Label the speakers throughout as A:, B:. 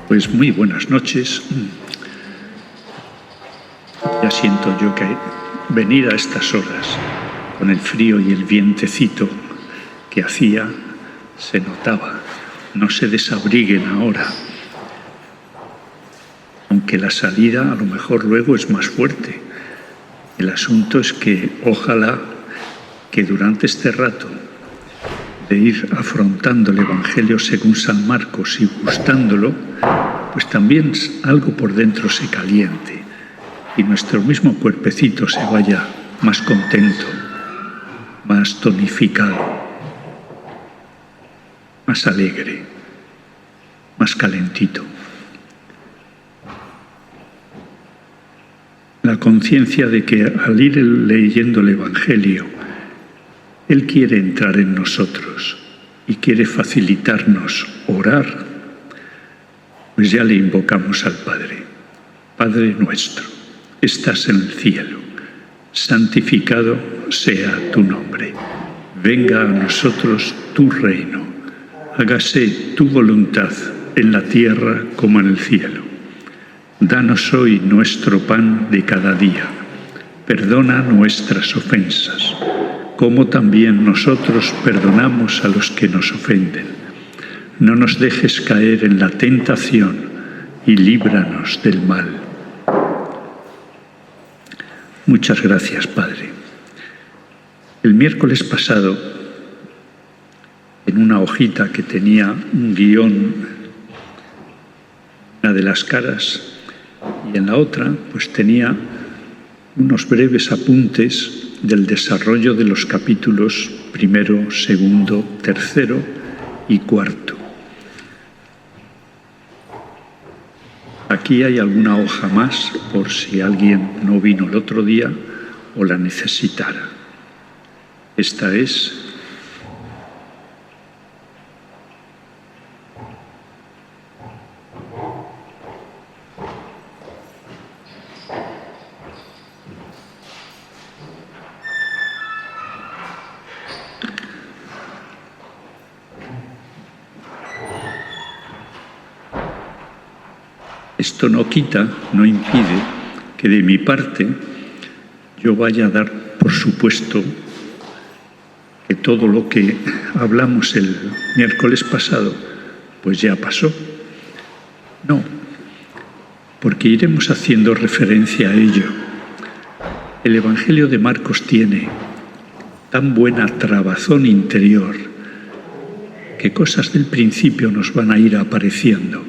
A: Pues muy buenas noches. Ya siento yo que venir a estas horas, con el frío y el vientecito que hacía, se notaba. No se desabriguen ahora. Aunque la salida a lo mejor luego es más fuerte. El asunto es que ojalá que durante este rato de ir afrontando el Evangelio según San Marcos y gustándolo, pues también algo por dentro se caliente y nuestro mismo cuerpecito se vaya más contento, más tonificado, más alegre, más calentito. La conciencia de que al ir leyendo el Evangelio, Él quiere entrar en nosotros y quiere facilitarnos orar, pues ya le invocamos al Padre. Padre nuestro, estás en el cielo, santificado sea tu nombre. Venga a nosotros tu reino, hágase tu voluntad en la tierra como en el cielo. Danos hoy nuestro pan de cada día. Perdona nuestras ofensas, como también nosotros perdonamos a los que nos ofenden. No nos dejes caer en la tentación y líbranos del mal. Muchas gracias, Padre. El miércoles pasado, en una hojita que tenía un guión, una de las caras, y en la otra, pues tenía unos breves apuntes del desarrollo de los capítulos 1, 2, 3 y 4. Aquí hay alguna hoja más por si alguien no vino el otro día o la necesitara. Esta es Esto no quita, no impide que de mi parte yo vaya a dar por supuesto que todo lo que hablamos el miércoles pasado pues ya pasó. No, porque iremos haciendo referencia a ello. El Evangelio de Marcos tiene tan buena trabazón interior que cosas del principio nos van a ir apareciendo.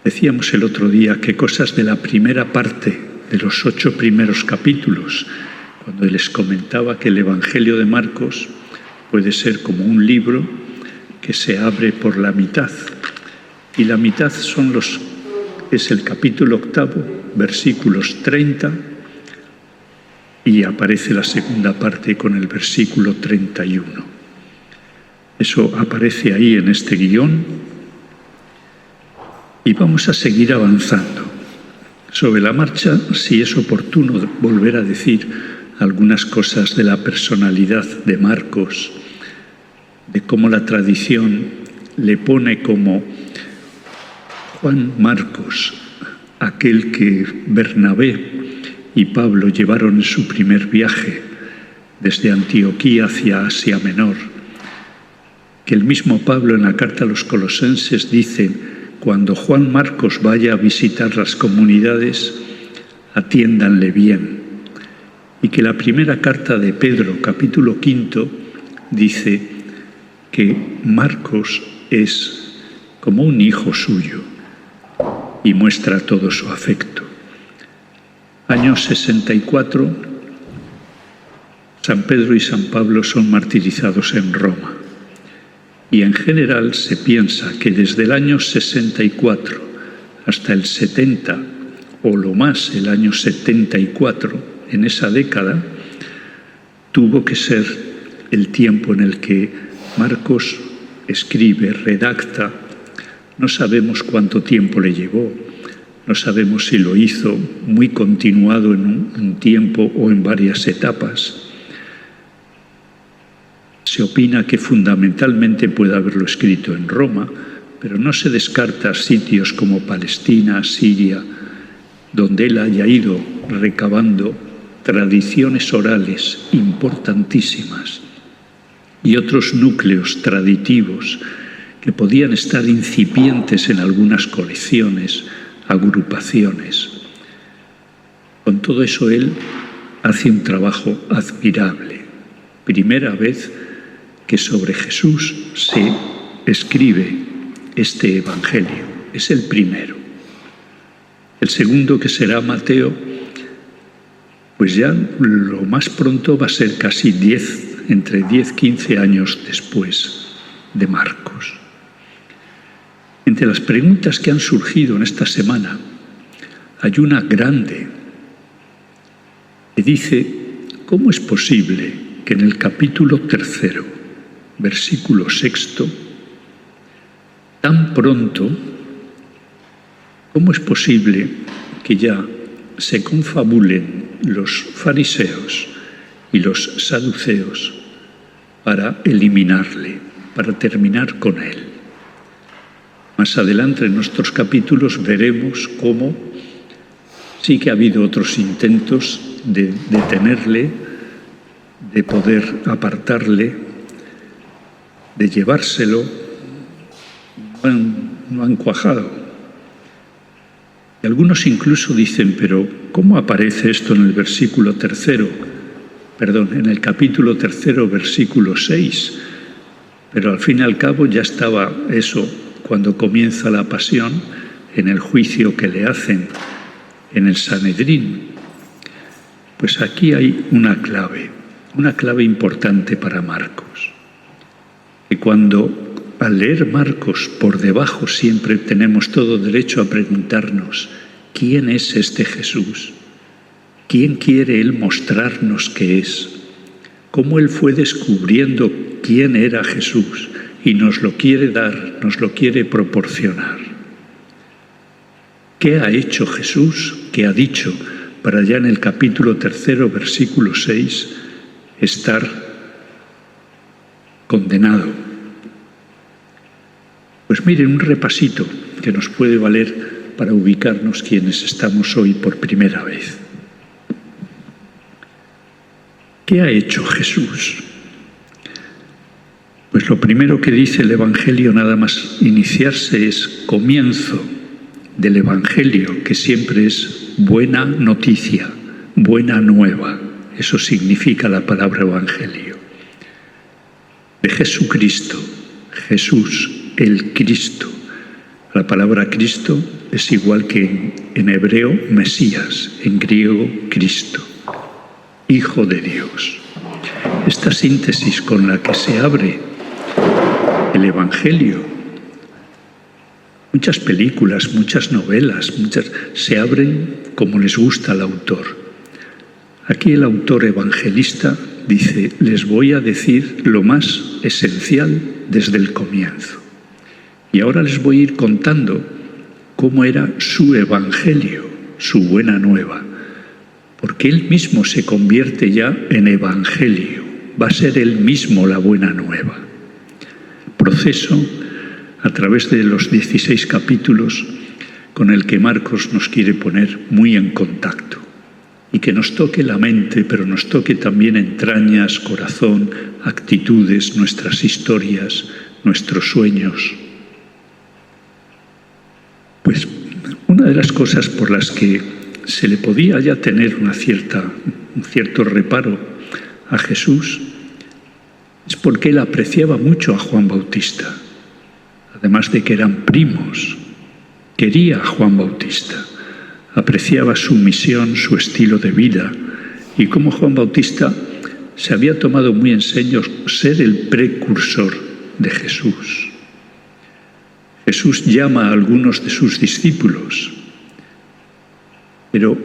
A: Decíamos el otro día que cosas de la primera parte de los 8 primeros capítulos, cuando les comentaba que el Evangelio de Marcos puede ser como un libro que se abre por la mitad, y la mitad es el capítulo 8, versículos 30, y aparece la segunda parte con el versículo 31. Eso aparece ahí en este guión. Y vamos a seguir avanzando. Sobre la marcha, si es oportuno volver a decir algunas cosas de la personalidad de Marcos, de cómo la tradición le pone como Juan Marcos, aquel que Bernabé y Pablo llevaron en su primer viaje desde Antioquía hacia Asia Menor, que el mismo Pablo en la carta a los Colosenses dice: cuando Juan Marcos vaya a visitar las comunidades, atiéndanle bien. Y que la primera carta de Pedro, capítulo 5, dice que Marcos es como un hijo suyo y muestra todo su afecto. Año 64, San Pedro y San Pablo son martirizados en Roma. Y en general se piensa que desde el año 64 hasta el 70, o lo más el año 74, en esa década, tuvo que ser el tiempo en el que Marcos escribe, redacta. No sabemos cuánto tiempo le llevó, no sabemos si lo hizo muy continuado en un tiempo o en varias etapas. Se opina que fundamentalmente puede haberlo escrito en Roma, pero no se descarta sitios como Palestina, Siria, donde él haya ido recabando tradiciones orales importantísimas y otros núcleos traditivos que podían estar incipientes en algunas colecciones, agrupaciones. Con todo eso él hace un trabajo admirable. Primera vez que sobre Jesús se escribe este Evangelio. Es el primero. El segundo, que será Mateo, pues ya lo más pronto va a ser casi entre 10, 15 años después de Marcos. Entre las preguntas que han surgido en esta semana, hay una grande que dice: ¿cómo es posible que en el capítulo 3, versículo 6, tan pronto, cómo es posible que ya se confabulen los fariseos y los saduceos para eliminarle, para terminar con él? Más adelante en nuestros capítulos veremos cómo sí que ha habido otros intentos de detenerle, de poder apartarle, de llevárselo. No han cuajado. Y algunos incluso dicen: pero ¿cómo aparece esto en el versículo 3? En el capítulo 3, versículo 6. Pero al fin y al cabo ya estaba eso cuando comienza la pasión, en el juicio que le hacen en el Sanedrín. Pues aquí hay una clave importante para Marcos. Que cuando al leer Marcos por debajo siempre tenemos todo derecho a preguntarnos: ¿quién es este Jesús? ¿Quién quiere él mostrarnos que es? ¿Cómo él fue descubriendo quién era Jesús y nos lo quiere dar, nos lo quiere proporcionar? ¿Qué ha hecho Jesús? ¿Qué ha dicho para ya en el capítulo 3, versículo 6, estar condenado? Pues miren, un repasito que nos puede valer para ubicarnos quienes estamos hoy por primera vez. ¿Qué ha hecho Jesús? Pues lo primero que dice el Evangelio, nada más iniciarse, es comienzo del Evangelio, que siempre es buena noticia, buena nueva. Eso significa la palabra Evangelio. De Jesucristo, Jesús, el Cristo. La palabra Cristo es igual que en hebreo Mesías, en griego Cristo, Hijo de Dios. Esta síntesis con la que se abre el Evangelio, muchas películas, muchas novelas, se abren como les gusta al autor. Aquí el autor evangelista dice: les voy a decir lo más esencial desde el comienzo. Y ahora les voy a ir contando cómo era su evangelio, su buena nueva. Porque él mismo se convierte ya en evangelio. Va a ser él mismo la buena nueva. Proceso a través de los 16 capítulos con el que Marcos nos quiere poner muy en contacto. Y que nos toque la mente, pero nos toque también entrañas, corazón, actitudes, nuestras historias, nuestros sueños. Pues una de las cosas por las que se le podía ya tener un cierto reparo a Jesús es porque él apreciaba mucho a Juan Bautista. Además de que eran primos, quería a Juan Bautista. Apreciaba su misión, su estilo de vida, y cómo Juan Bautista se había tomado muy en serio ser el precursor de Jesús. Jesús llama a algunos de sus discípulos, pero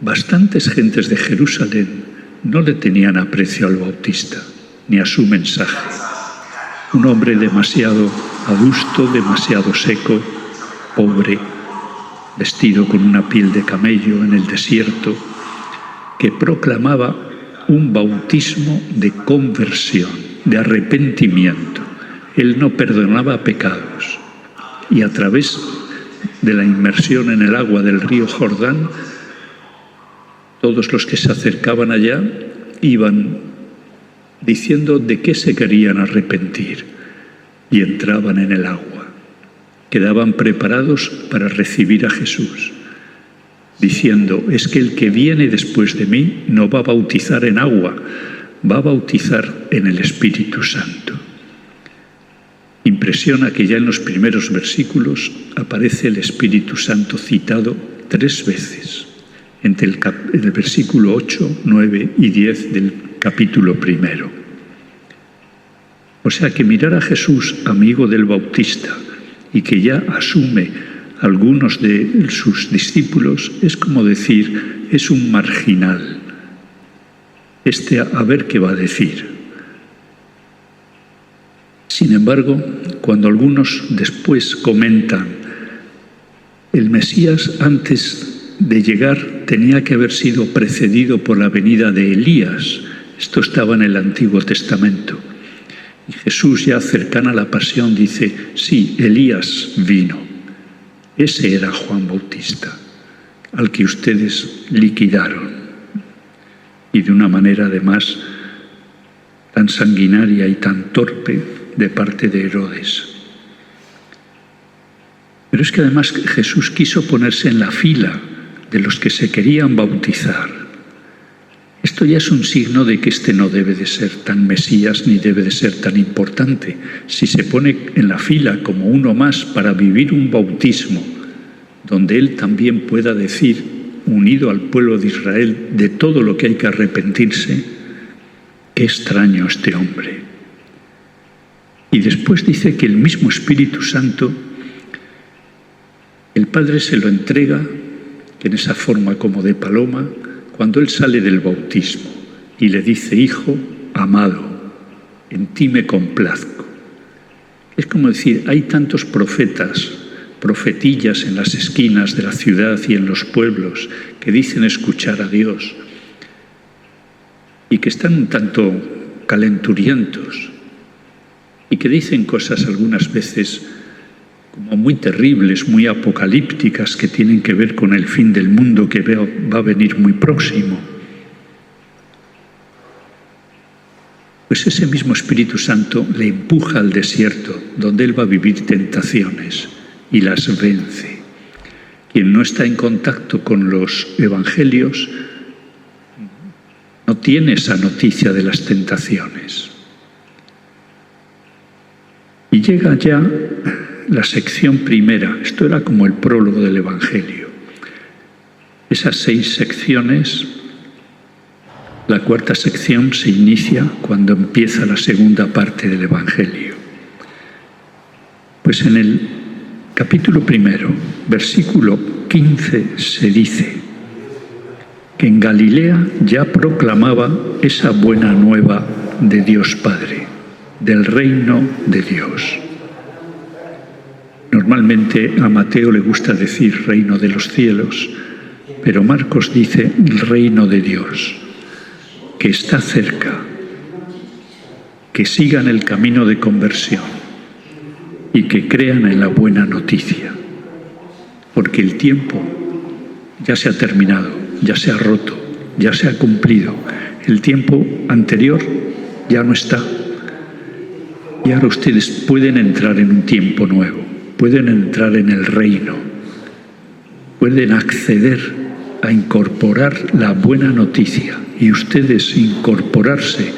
A: bastantes gentes de Jerusalén no le tenían aprecio al Bautista, ni a su mensaje. Un hombre demasiado adusto, demasiado seco, pobre, vestido con una piel de camello en el desierto, que proclamaba un bautismo de conversión, de arrepentimiento. Él no perdonaba pecados. Y a través de la inmersión en el agua del río Jordán, todos los que se acercaban allá iban diciendo de qué se querían arrepentir y entraban en el agua. Quedaban preparados para recibir a Jesús, diciendo: es que el que viene después de mí no va a bautizar en agua, va a bautizar en el Espíritu Santo. Impresiona que ya en los primeros versículos aparece el Espíritu Santo citado 3 veces, entre el versículo 8, 9 y 10 del capítulo 1. O sea que mirar a Jesús, amigo del Bautista, y que ya asume algunos de sus discípulos, es como decir, es un marginal. A ver qué va a decir. Sin embargo, cuando algunos después comentan, el Mesías antes de llegar tenía que haber sido precedido por la venida de Elías. Esto estaba en el Antiguo Testamento. Y Jesús, ya cercana a la pasión, dice: sí, Elías vino. Ese era Juan Bautista, al que ustedes liquidaron. Y de una manera, además, tan sanguinaria y tan torpe de parte de Herodes. Pero es que además Jesús quiso ponerse en la fila de los que se querían bautizar. Esto ya es un signo de que este no debe de ser tan Mesías ni debe de ser tan importante. Si se pone en la fila como uno más para vivir un bautismo, donde él también pueda decir, unido al pueblo de Israel, de todo lo que hay que arrepentirse, qué extraño este hombre. Y después dice que el mismo Espíritu Santo, el Padre se lo entrega en esa forma como de paloma, cuando él sale del bautismo y le dice: hijo amado, en ti me complazco. Es como decir, hay tantos profetas, profetillas en las esquinas de la ciudad y en los pueblos que dicen escuchar a Dios y que están un tanto calenturientos y que dicen cosas algunas veces como muy terribles, muy apocalípticas, que tienen que ver con el fin del mundo que va a venir muy próximo. Pues ese mismo Espíritu Santo le empuja al desierto, donde él va a vivir tentaciones y las vence. Quien no está en contacto con los evangelios no tiene esa noticia de las tentaciones. Y llega ya la sección primera. Esto era como el prólogo del Evangelio. Esas 6 secciones, la 4ª sección se inicia cuando empieza la segunda parte del Evangelio. Pues en el capítulo 1, versículo 15, se dice que en Galilea ya proclamaba esa buena nueva de Dios Padre, del reino de Dios. Normalmente a Mateo le gusta decir reino de los cielos, pero Marcos dice el reino de Dios, que está cerca, que sigan el camino de conversión y que crean en la buena noticia, porque el tiempo ya se ha terminado, ya se ha roto, ya se ha cumplido. El tiempo anterior ya no está. Y ahora ustedes pueden entrar en un tiempo nuevo, pueden entrar en el reino, pueden acceder a incorporar la buena noticia y ustedes incorporarse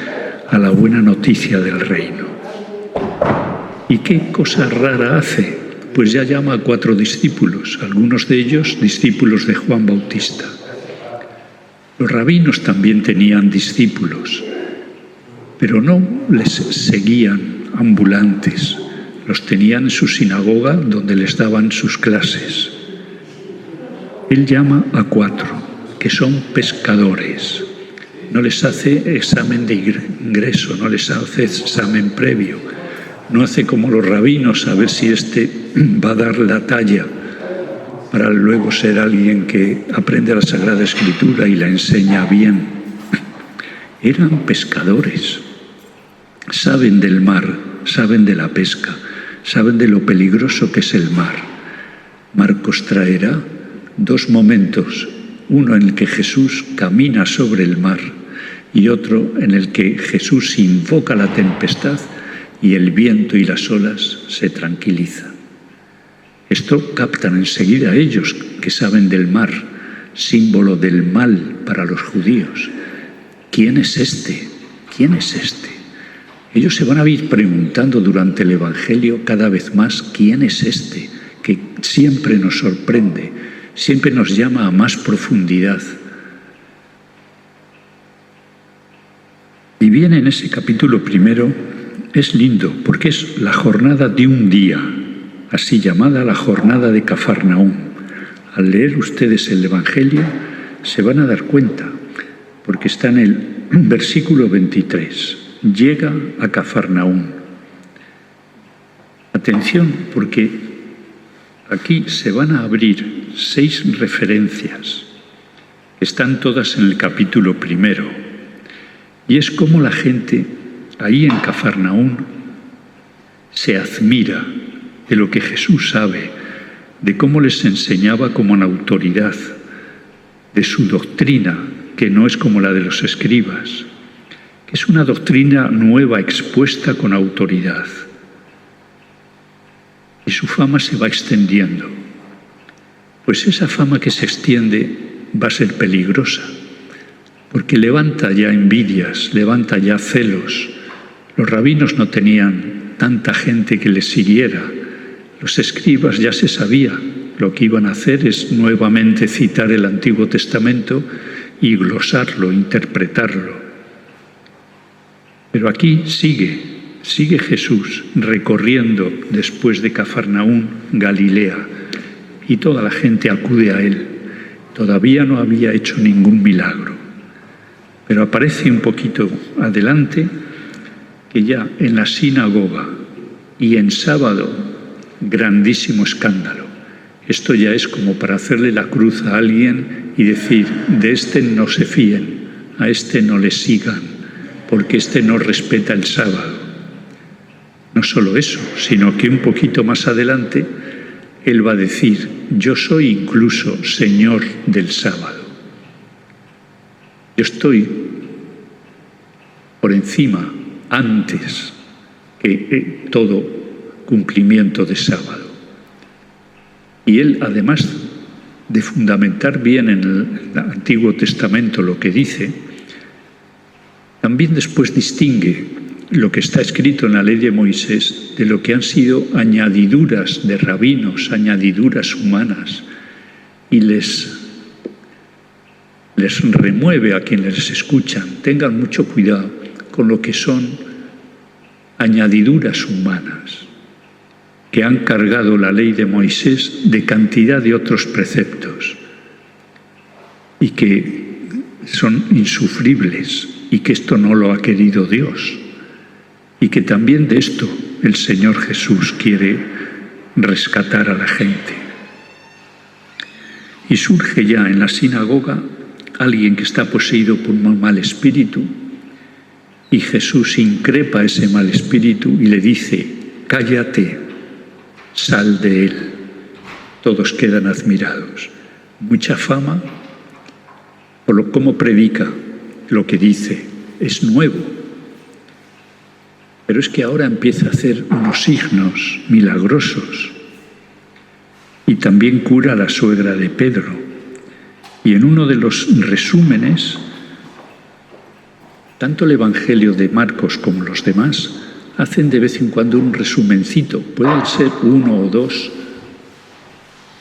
A: a la buena noticia del reino. ¿Y qué cosa rara hace? Pues ya llama a 4 discípulos, algunos de ellos discípulos de Juan Bautista. Los rabinos también tenían discípulos pero no les seguían ambulantes, los tenían en su sinagoga donde les daban sus clases. Él llama a 4, que son pescadores. No les hace examen de ingreso, no les hace examen previo. No hace como los rabinos a ver si este va a dar la talla para luego ser alguien que aprende la Sagrada Escritura y la enseña bien. Eran pescadores. Saben del mar, saben de la pesca, saben de lo peligroso que es el mar. Marcos traerá 2 momentos, uno en el que Jesús camina sobre el mar y otro en el que Jesús invoca la tempestad y el viento y las olas se tranquilizan. Esto captan enseguida ellos, que saben del mar, símbolo del mal para los judíos. ¿Quién es este? ¿Quién es este? Ellos se van a ir preguntando durante el Evangelio cada vez más quién es este, que siempre nos sorprende, siempre nos llama a más profundidad. Y viene en ese capítulo primero, es lindo, porque es la jornada de un día, así llamada la jornada de Cafarnaúm. Al leer ustedes el Evangelio se van a dar cuenta, porque está en el versículo 23. Llega a Cafarnaúm. Atención, porque aquí se van a abrir 6 referencias. Están todas en el capítulo primero. Y es como la gente ahí en Cafarnaúm se admira de lo que Jesús sabe, de cómo les enseñaba como en autoridad, de su doctrina, que no es como la de los escribas. Es una doctrina nueva expuesta con autoridad. Y su fama se va extendiendo. Pues esa fama que se extiende va a ser peligrosa, porque levanta ya envidias, levanta ya celos. Los rabinos no tenían tanta gente que les siguiera. Los escribas ya se sabía. Lo que iban a hacer es nuevamente citar el Antiguo Testamento y glosarlo, interpretarlo. Pero aquí sigue Jesús recorriendo después de Cafarnaúm, Galilea, y toda la gente acude a él. Todavía no había hecho ningún milagro, pero aparece un poquito adelante que ya en la sinagoga y en sábado, grandísimo escándalo. Esto ya es como para hacerle la cruz a alguien y decir, de este no se fíen, a este no le sigan, porque este no respeta el sábado. No solo eso, sino que un poquito más adelante él va a decir, yo soy incluso Señor del sábado. Yo estoy por encima, antes que todo cumplimiento de sábado. Y él, además de fundamentar bien en el Antiguo Testamento lo que dice, también después distingue lo que está escrito en la ley de Moisés de lo que han sido añadiduras de rabinos, añadiduras humanas, y les remueve a quienes les escuchan. Tengan mucho cuidado con lo que son añadiduras humanas, que han cargado la ley de Moisés de cantidad de otros preceptos y que son insufribles, y que esto no lo ha querido Dios, y que también de esto el Señor Jesús quiere rescatar a la gente. Y surge ya en la sinagoga alguien que está poseído por un mal espíritu, y Jesús increpa ese mal espíritu y le dice, cállate, sal de él. Todos quedan admirados. Mucha fama por cómo predica, lo que dice, es nuevo. Pero es que ahora empieza a hacer unos signos milagrosos. Y también cura a la suegra de Pedro. Y en uno de los resúmenes, tanto el Evangelio de Marcos como los demás hacen de vez en cuando un resumencito. Pueden ser 1 o 2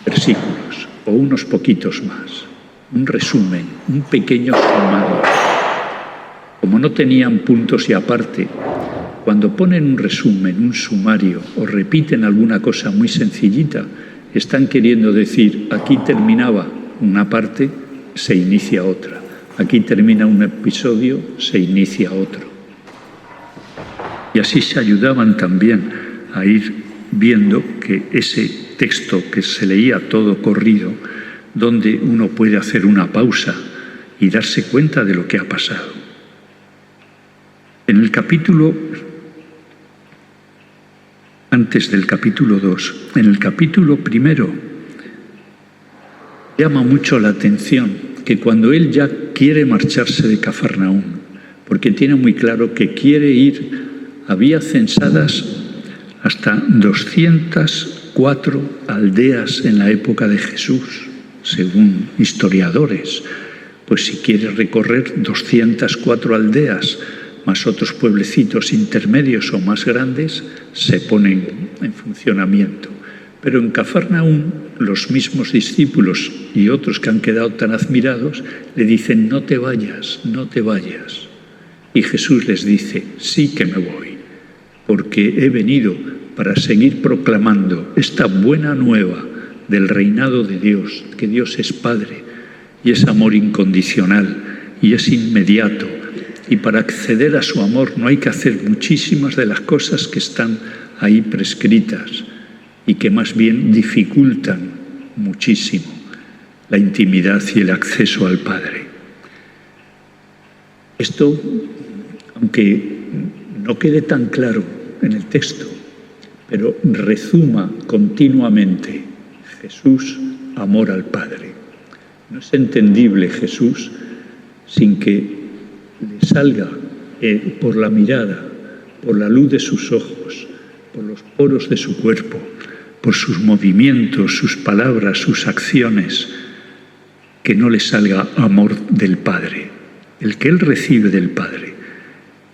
A: versículos o unos poquitos más. Un resumen, un pequeño sumario. Como no tenían puntos y aparte, cuando ponen un resumen, un sumario o repiten alguna cosa muy sencillita, están queriendo decir, aquí terminaba una parte, se inicia otra. Aquí termina un episodio, se inicia otro. Y así se ayudaban también a ir viendo que ese texto que se leía todo corrido, donde uno puede hacer una pausa y darse cuenta de lo que ha pasado. En el capítulo, antes del capítulo 2, en el capítulo 1, llama mucho la atención que cuando él ya quiere marcharse de Cafarnaúm, porque tiene muy claro que quiere ir, había censadas hasta 204 aldeas en la época de Jesús, según historiadores. Pues si quiere recorrer 204 aldeas, más otros pueblecitos intermedios o más grandes, se ponen en funcionamiento. Pero en Cafarnaúm, los mismos discípulos y otros que han quedado tan admirados, le dicen, no te vayas, no te vayas. Y Jesús les dice, sí que me voy, porque he venido para seguir proclamando esta buena nueva del reinado de Dios, que Dios es Padre y es amor incondicional y es inmediato. Y para acceder a su amor no hay que hacer muchísimas de las cosas que están ahí prescritas y que más bien dificultan muchísimo la intimidad y el acceso al Padre. Esto, aunque no quede tan claro en el texto, pero rezuma continuamente Jesús, amor al Padre. No es entendible Jesús sin que le salga por la mirada, por la luz de sus ojos, por los poros de su cuerpo, por sus movimientos, sus palabras, sus acciones, que no le salga amor del Padre, el que él recibe del Padre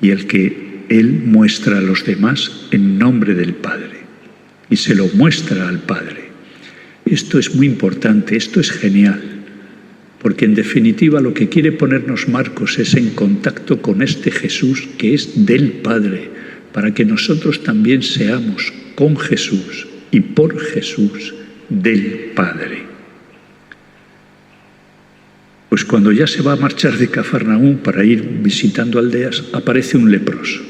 A: y el que él muestra a los demás en nombre del Padre y se lo muestra al Padre. Esto es muy importante, esto es genial. Porque en definitiva lo que quiere ponernos Marcos es en contacto con este Jesús que es del Padre, para que nosotros también seamos con Jesús y por Jesús del Padre. Pues cuando ya se va a marchar de Cafarnaúm para ir visitando aldeas, aparece un leproso.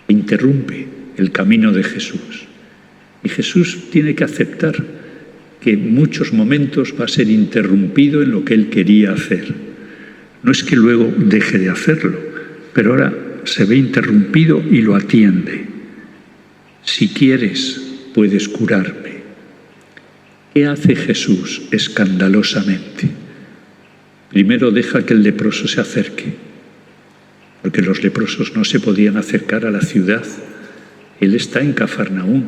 A: Interrumpe el camino de Jesús. Y Jesús tiene que aceptar que en muchos momentos va a ser interrumpido en lo que él quería hacer. No es que luego deje de hacerlo, pero ahora se ve interrumpido y lo atiende. Si quieres, puedes curarme. ¿Qué hace Jesús escandalosamente? Primero deja que el leproso se acerque, porque los leprosos no se podían acercar a la ciudad. Él está en Cafarnaúm.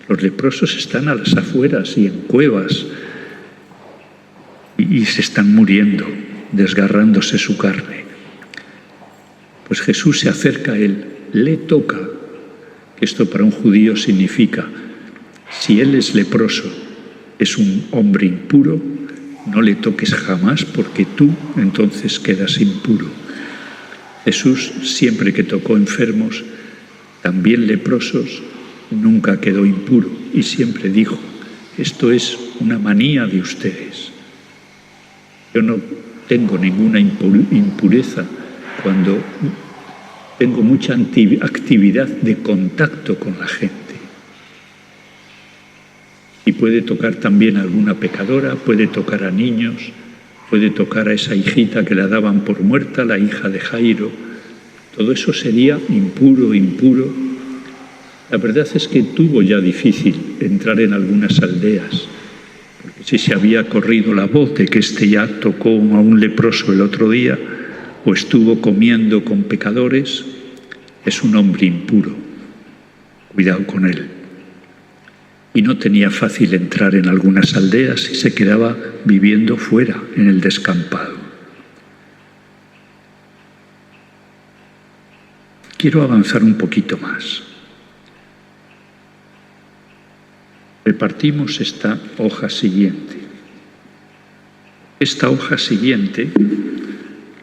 A: Los leprosos están a las afueras y en cuevas y se están muriendo, desgarrándose su carne. Pues Jesús se acerca a él, le toca, que esto para un judío significa, si él es leproso, es un hombre impuro, no le toques jamás porque tú entonces quedas impuro. Jesús, siempre que tocó enfermos, también leprosos, nunca quedó impuro y siempre dijo, esto es una manía de ustedes. Yo no tengo ninguna impureza cuando tengo mucha actividad de contacto con la gente. Y puede tocar también a alguna pecadora, puede tocar a niños, puede tocar a esa hijita que la daban por muerta, la hija de Jairo. Todo eso sería impuro. La verdad es que tuvo ya difícil entrar en algunas aldeas, porque si se había corrido la voz de que este ya tocó a un leproso el otro día, o estuvo comiendo con pecadores, es un hombre impuro. Cuidado con él. Y no tenía fácil entrar en algunas aldeas y se quedaba viviendo fuera, en el descampado. Quiero avanzar un poquito más. Repartimos esta hoja siguiente. Esta hoja siguiente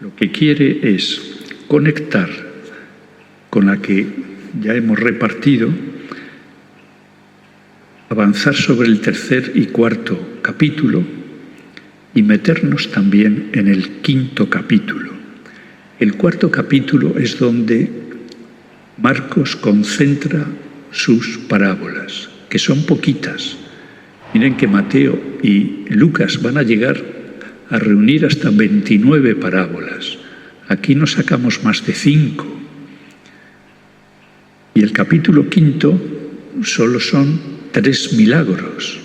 A: lo que quiere es conectar con la que ya hemos repartido, avanzar sobre el tercer y cuarto capítulo y meternos también en el quinto capítulo. El cuarto capítulo es donde Marcos concentra sus parábolas, que son poquitas. Miren que Mateo y Lucas van a llegar a reunir hasta 29 parábolas. Aquí no sacamos más de 5. Y el capítulo quinto solo son 3 milagros.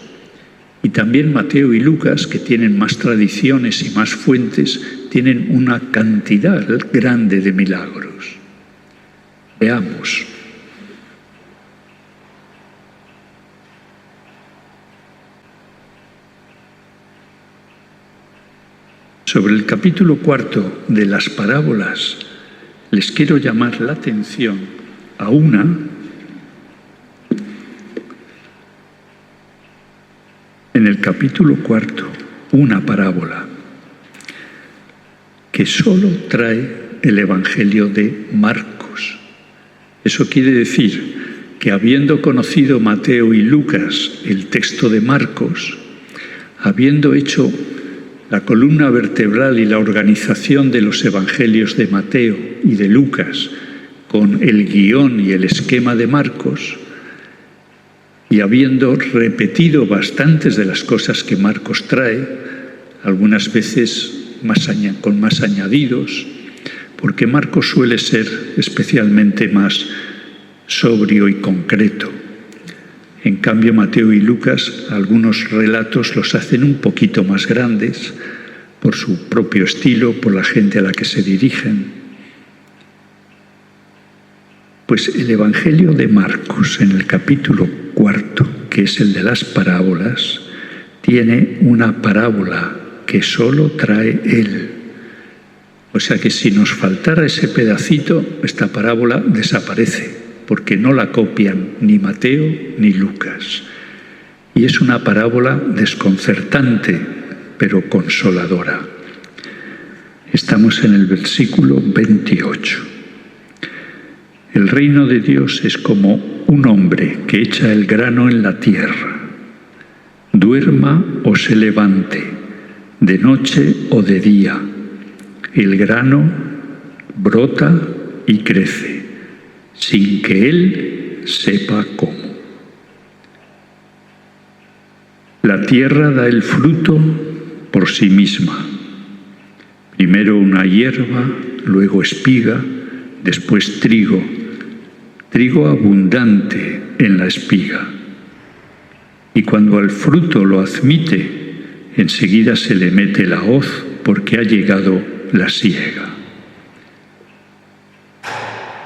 A: Y también Mateo y Lucas, que tienen más tradiciones y más fuentes, tienen una cantidad grande de milagros. Veamos. Sobre el capítulo cuarto de las parábolas, les quiero llamar la atención a una en el capítulo cuarto, una parábola que solo trae el Evangelio de Marcos. Eso quiere decir que habiendo conocido Mateo y Lucas el texto de Marcos, habiendo hecho la columna vertebral y la organización de los evangelios de Mateo y de Lucas con el guión y el esquema de Marcos, y habiendo repetido bastantes de las cosas que Marcos trae, algunas veces con más añadidos, porque Marcos suele ser especialmente más sobrio y concreto. En cambio, Mateo y Lucas, algunos relatos los hacen un poquito más grandes por su propio estilo, por la gente a la que se dirigen. Pues el Evangelio de Marcos, en el capítulo cuarto, que es el de las parábolas, tiene una parábola que solo trae él. O sea que si nos faltara ese pedacito, esta parábola desaparece, porque no la copian ni Mateo ni Lucas. Y es una parábola desconcertante, pero consoladora. Estamos en el versículo 28. El reino de Dios es como un hombre que echa el grano en la tierra. Duerma o se levante, de noche o de día, el grano brota y crece, sin que él sepa cómo. La tierra da el fruto por sí misma. Primero una hierba, luego espiga, después trigo, trigo abundante en la espiga. Y cuando al fruto lo admite, enseguida se le mete la hoz porque ha llegado la siega.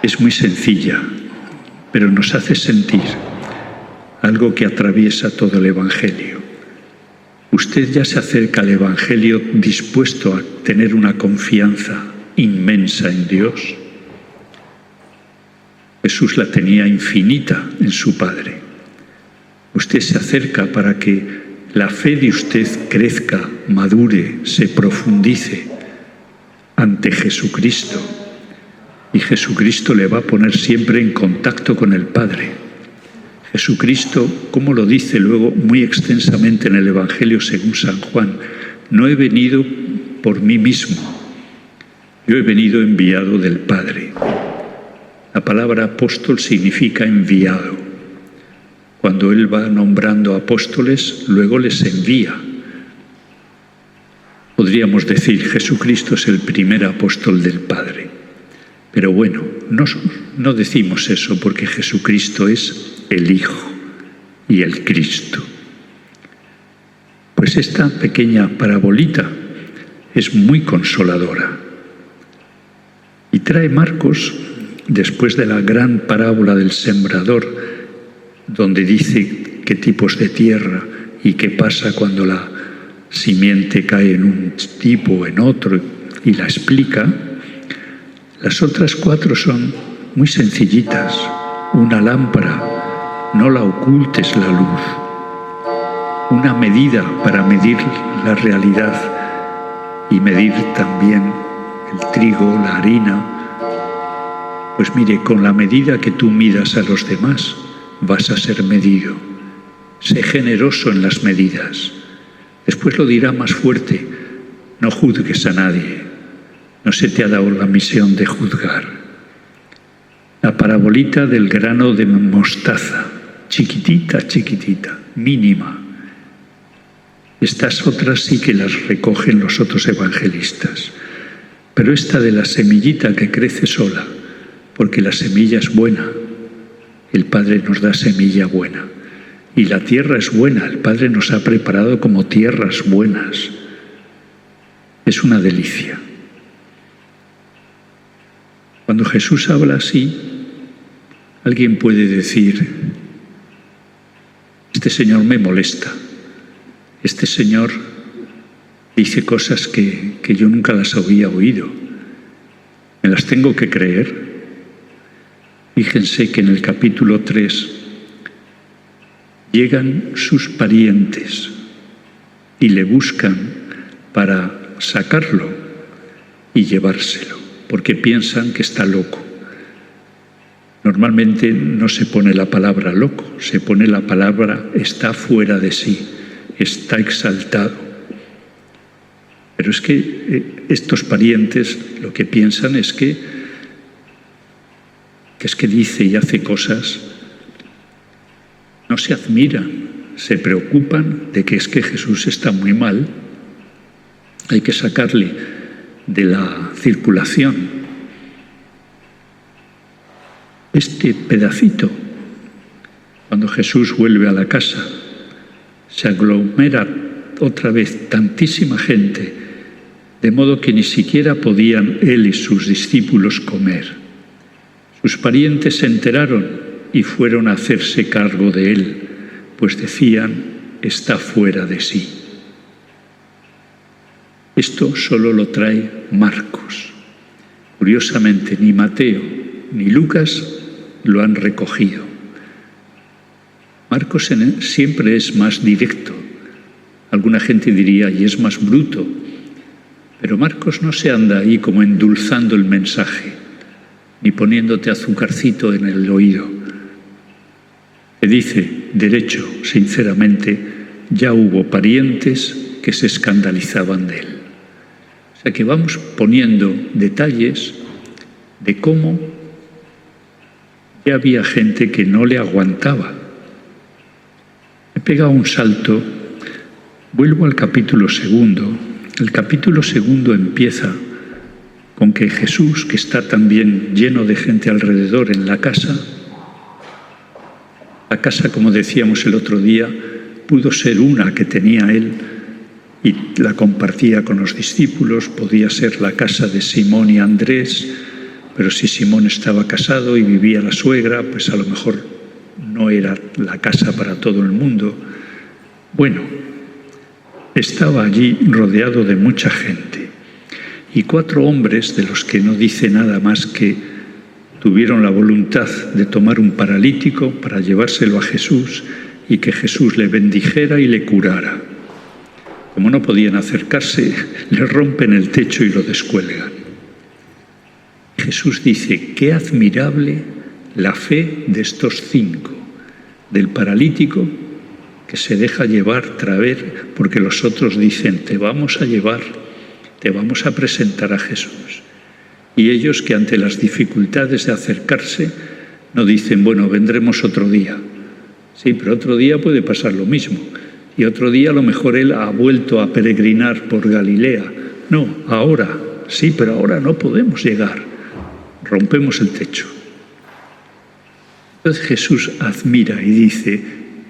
A: Es muy sencilla, pero nos hace sentir algo que atraviesa todo el Evangelio. Usted ya se acerca al Evangelio dispuesto a tener una confianza inmensa en Dios. Jesús la tenía infinita en su Padre. Usted se acerca para que la fe de usted crezca, madure, se profundice ante Jesucristo. Y Jesucristo le va a poner siempre en contacto con el Padre. Jesucristo, como lo dice luego muy extensamente en el Evangelio según San Juan, no he venido por mí mismo, yo he venido enviado del Padre. La palabra apóstol significa enviado. Cuando Él va nombrando apóstoles, luego les envía. Podríamos decir, Jesucristo es el primer apóstol del Padre. Pero bueno, no decimos eso porque Jesucristo es el Hijo y el Cristo. Pues esta pequeña parabolita es muy consoladora. Y trae Marcos, después de la gran parábola del sembrador, donde dice qué tipos de tierra y qué pasa cuando la simiente cae en un tipo o en otro, y la explica. Las otras 4 son muy sencillitas. Una lámpara, no la ocultes la luz. Una medida para medir la realidad y medir también el trigo, la harina. Pues mire, con la medida que tú midas a los demás, vas a ser medido. Sé generoso en las medidas. Después lo dirá más fuerte: no juzgues a nadie. No se te ha dado la misión de juzgar. La parabolita del grano de mostaza, chiquitita, chiquitita, mínima. Estas otras sí que las recogen los otros evangelistas. Pero esta de la semillita que crece sola, porque la semilla es buena, el Padre nos da semilla buena. Y la tierra es buena, el Padre nos ha preparado como tierras buenas. Es una delicia. Cuando Jesús habla así, alguien puede decir: este Señor me molesta, este Señor dice cosas que yo nunca las había oído, ¿me las tengo que creer? Fíjense que en el capítulo 3 llegan sus parientes y le buscan para sacarlo y llevárselo, porque piensan que está loco. Normalmente no se pone la palabra loco, se pone la palabra está fuera de sí, está exaltado. Pero es que estos parientes lo que piensan es que dice y hace cosas, no se admiran, se preocupan de que es que Jesús está muy mal, hay que sacarle de la circulación. Este pedacito, cuando Jesús vuelve a la casa, se aglomera otra vez tantísima gente, de modo que ni siquiera podían él y sus discípulos comer. Sus parientes se enteraron y fueron a hacerse cargo de él, pues decían: está fuera de sí. Esto solo lo trae Marcos. Curiosamente, ni Mateo ni Lucas lo han recogido. Marcos siempre es más directo. Alguna gente diría, y es más bruto. Pero Marcos no se anda ahí como endulzando el mensaje, ni poniéndote azucarcito en el oído. Te dice, derecho, sinceramente, ya hubo parientes que se escandalizaban de él. O sea que vamos poniendo detalles de cómo ya había gente que no le aguantaba. He pegado un salto, vuelvo al capítulo 2. El capítulo 2 empieza con que Jesús, que está también lleno de gente alrededor en la casa, como decíamos el otro día, pudo ser una que tenía él y la compartía con los discípulos, podía ser la casa de Simón y Andrés, pero si Simón estaba casado y vivía la suegra, pues a lo mejor no era la casa para todo el mundo. Bueno, estaba allí rodeado de mucha gente. Y 4 hombres, de los que no dice nada más que tuvieron la voluntad de tomar un paralítico para llevárselo a Jesús y que Jesús le bendijera y le curara. Como no podían acercarse, le rompen el techo y lo descuelgan. Jesús dice, qué admirable la fe de estos 5, del paralítico que se deja llevar, traer, porque los otros dicen, te vamos a llevar, te vamos a presentar a Jesús. Y ellos que ante las dificultades de acercarse no dicen, bueno, vendremos otro día. Sí, pero otro día puede pasar lo mismo. Y otro día a lo mejor él ha vuelto a peregrinar por Galilea. No, ahora, sí, pero ahora no podemos llegar. Rompemos el techo. Entonces Jesús admira y dice,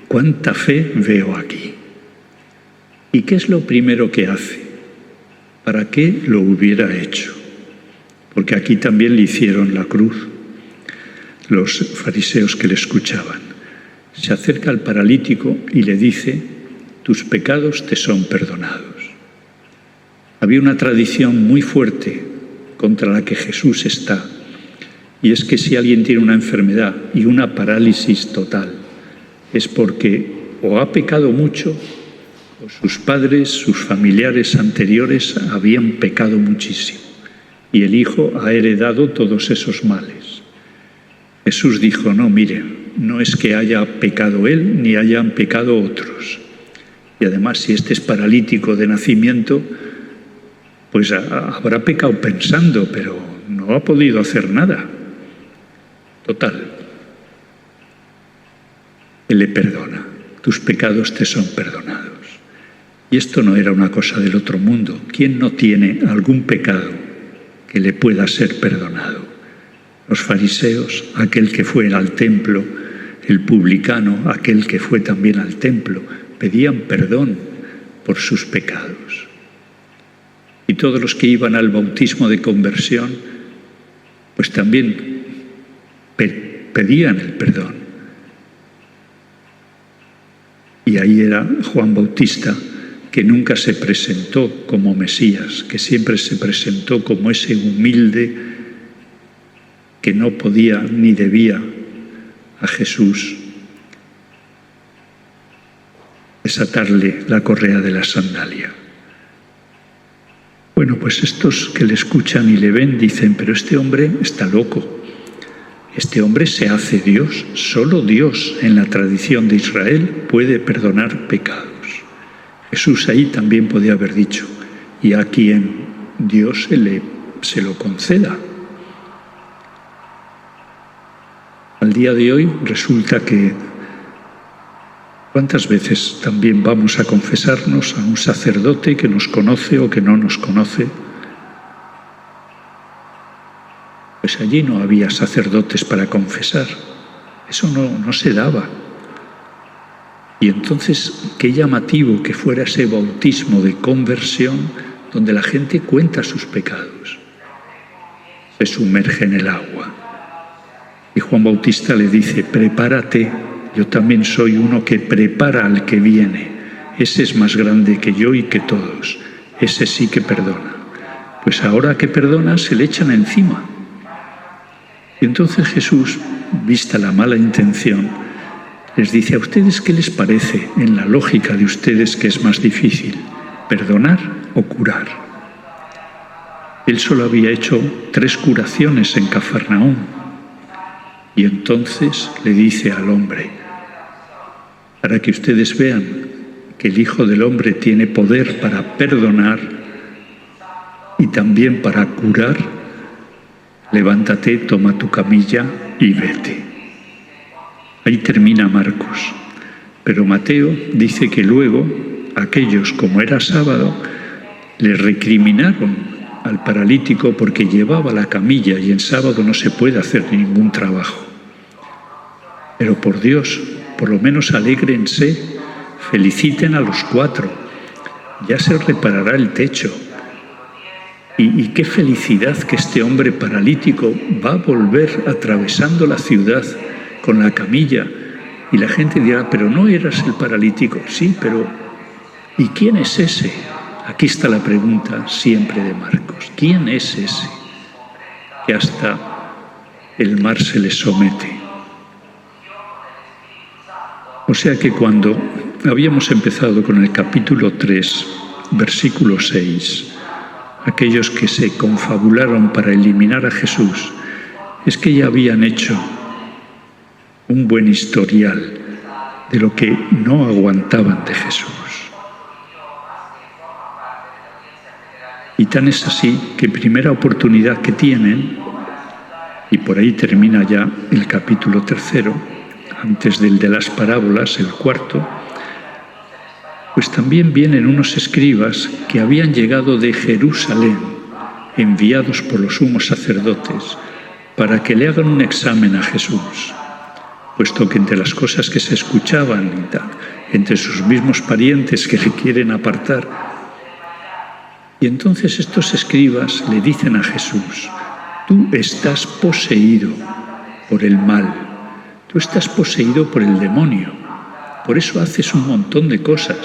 A: ¿cuánta fe veo aquí? ¿Y qué es lo primero que hace? ¿Para qué lo hubiera hecho? Porque aquí también le hicieron la cruz los fariseos que le escuchaban. Se acerca al paralítico y le dice, tus pecados te son perdonados. Había una tradición muy fuerte contra la que Jesús está, y es que si alguien tiene una enfermedad y una parálisis total, es porque o ha pecado mucho, o sus padres, sus familiares anteriores habían pecado muchísimo. y el Hijo ha heredado todos esos males. Jesús dijo, no, miren, no es que haya pecado él ni hayan pecado otros. Y además, si este es paralítico de nacimiento, pues habrá pecado pensando, pero no ha podido hacer nada. Total. Él le perdona. Tus pecados te son perdonados. Y esto no era una cosa del otro mundo. ¿Quién no tiene algún pecado que le pueda ser perdonado? Los fariseos, aquel que fue al templo, el publicano, aquel que fue también al templo, pedían perdón por sus pecados. Y todos los que iban al bautismo de conversión, pues también pedían el perdón. Y ahí era Juan Bautista, que nunca se presentó como Mesías, que siempre se presentó como ese humilde que no podía ni debía a Jesús desatarle la correa de la sandalia. Bueno, pues estos que le escuchan y le ven dicen, pero este hombre está loco. Este hombre se hace Dios. Solo Dios en la tradición de Israel puede perdonar pecados. Jesús ahí también podía haber dicho, y a quien Dios se lo conceda. Al día de hoy resulta que ¿cuántas veces también vamos a confesarnos a un sacerdote que nos conoce o que no nos conoce? Pues allí no había sacerdotes para confesar. Eso no se daba. Y entonces, qué llamativo que fuera ese bautismo de conversión donde la gente cuenta sus pecados. Se sumerge en el agua. Y Juan Bautista le dice, prepárate. Yo también soy uno que prepara al que viene. Ese es más grande que yo y que todos. Ese sí que perdona. Pues ahora que perdona, se le echan encima. Y entonces Jesús, vista la mala intención, les dice, ¿a ustedes qué les parece, en la lógica de ustedes, que es más difícil, perdonar o curar? Él solo había hecho 3 curaciones en Cafarnaúm. Y entonces le dice al hombre, para que ustedes vean que el Hijo del Hombre tiene poder para perdonar y también para curar, levántate, toma tu camilla y vete. Ahí termina Marcos. Pero Mateo dice que luego aquellos, como era sábado, le recriminaron al paralítico porque llevaba la camilla y en sábado no se puede hacer ningún trabajo. Pero por Dios, por lo menos alégrense, feliciten a los 4. Ya se reparará el techo. Y qué felicidad que este hombre paralítico va a volver atravesando la ciudad con la camilla. Y la gente dirá, pero no eras el paralítico. Sí, pero ¿y quién es ese? Aquí está la pregunta siempre de Marcos. ¿Quién es ese que hasta el mar se le somete? O sea que cuando habíamos empezado con el capítulo 3, versículo 6, aquellos que se confabularon para eliminar a Jesús, es que ya habían hecho un buen historial de lo que no aguantaban de Jesús. Y tan es así que primera oportunidad que tienen, y por ahí termina ya el capítulo 3, antes del de las parábolas, el 4, pues también vienen unos escribas que habían llegado de Jerusalén, enviados por los sumos sacerdotes, para que le hagan un examen a Jesús, puesto que entre las cosas que se escuchaban y tal, entre sus mismos parientes que le quieren apartar. Y entonces estos escribas le dicen a Jesús, tú estás poseído por el mal, tú estás poseído por el demonio, por eso haces un montón de cosas,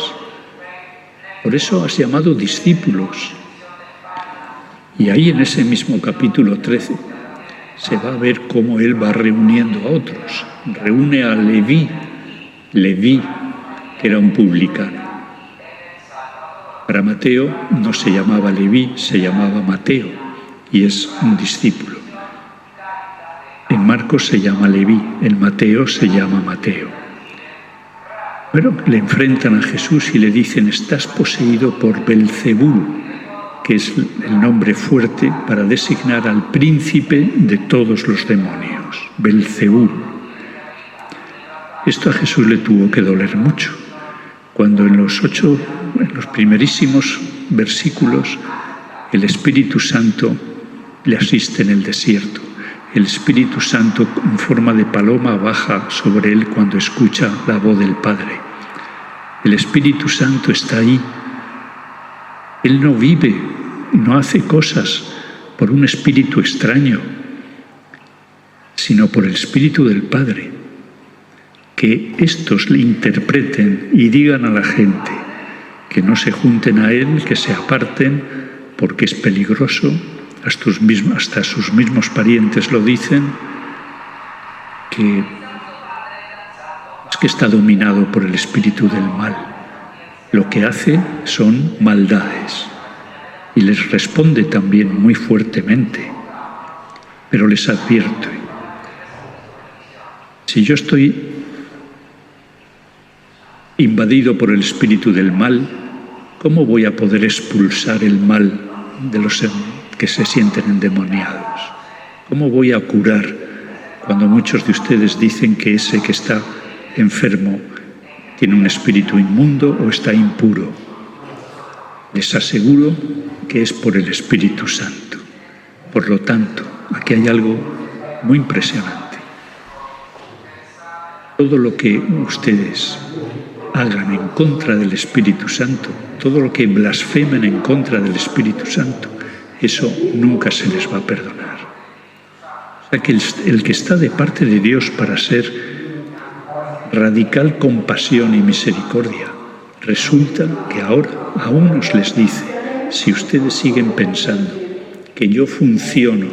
A: por eso has llamado discípulos. Y ahí en ese mismo capítulo 13 se va a ver cómo él va reuniendo a otros. Reúne a Leví, que era un publicano. Para Mateo no se llamaba Leví, se llamaba Mateo. y es un discípulo. En Marcos se llama Leví, en Mateo se llama Mateo. Bueno, le enfrentan a Jesús y le dicen: estás poseído por Belcebú, que es el nombre fuerte para designar al príncipe de todos los demonios, Belcebú. Esto a Jesús le tuvo que doler mucho, cuando en los primerísimos versículos, el Espíritu Santo le asiste en el desierto. El Espíritu Santo en forma de paloma baja sobre él cuando escucha la voz del Padre. El Espíritu Santo está ahí. Él no vive, no hace cosas por un espíritu extraño, sino por el Espíritu del Padre. Que estos le interpreten y digan a la gente que no se junten a él, que se aparten, porque es peligroso. Hasta sus mismos parientes lo dicen, que es que está dominado por el espíritu del mal. Lo que hace son maldades. Y les responde también muy fuertemente. Pero les advierto: si yo estoy invadido por el espíritu del mal, ¿cómo voy a poder expulsar el mal de los que se sienten endemoniados? ¿Cómo voy a curar cuando muchos de ustedes dicen que ese que está enfermo tiene un espíritu inmundo o está impuro? Les aseguro que es por el Espíritu Santo. Por lo tanto, aquí hay algo muy impresionante. Todo lo que ustedes hagan en contra del Espíritu Santo, todo lo que blasfemen en contra del Espíritu Santo, eso nunca se les va a perdonar. O sea que el que está de parte de Dios para ser radical compasión y misericordia, resulta que ahora a unos les dice: si ustedes siguen pensando que yo funciono,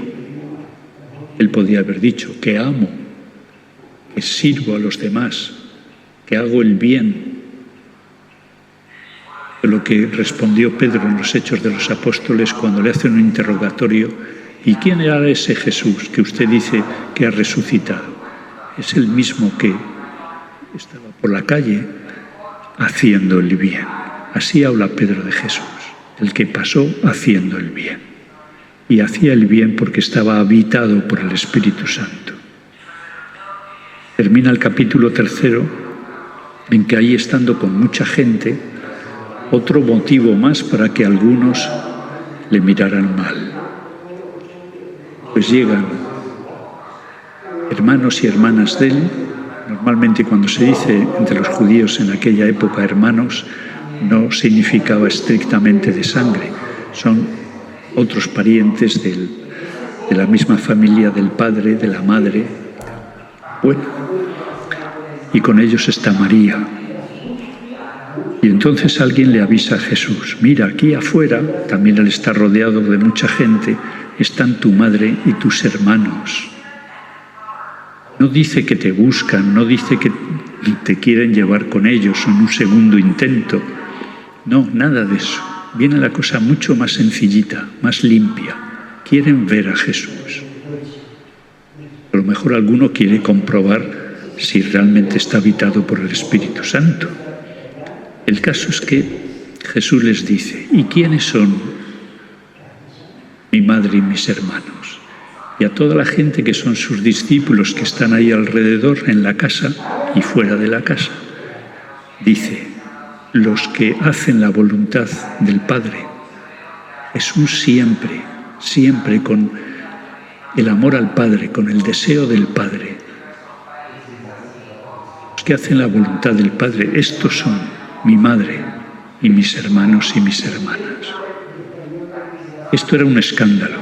A: él podía haber dicho que amo, que sirvo a los demás, que hago el bien. Lo que respondió Pedro en los Hechos de los Apóstoles cuando le hacen un interrogatorio: ¿y quién era ese Jesús que usted dice que ha resucitado? Es el mismo que estaba por la calle haciendo el bien. Así habla Pedro de Jesús, el que pasó haciendo el bien. Y hacía el bien porque estaba habitado por el Espíritu Santo. Termina el capítulo 3 en que ahí, estando con mucha gente, otro motivo más para que algunos le miraran mal. Pues llegan hermanos y hermanas de él. Normalmente cuando se dice entre los judíos en aquella época hermanos, no significaba estrictamente de sangre. Son otros parientes de la misma familia del padre, de la madre. Bueno, y con ellos está María. Y entonces alguien le avisa a Jesús: mira, aquí afuera, también él está rodeado de mucha gente, están tu madre y tus hermanos. No dice que te buscan, no dice que te quieren llevar con ellos en un segundo intento. No, nada de eso. Viene la cosa mucho más sencillita, más limpia. Quieren ver a Jesús. A lo mejor alguno quiere comprobar si realmente está habitado por el Espíritu Santo. El caso es que Jesús les dice: ¿y quiénes son mi madre y mis hermanos? Y a toda la gente que son sus discípulos, que están ahí alrededor, en la casa y fuera de la casa, dice: los que hacen la voluntad del Padre. Es un siempre, siempre con el amor al Padre, con el deseo del Padre. Los que hacen la voluntad del Padre, estos son mi madre y mis hermanos y mis hermanas. Esto era un escándalo,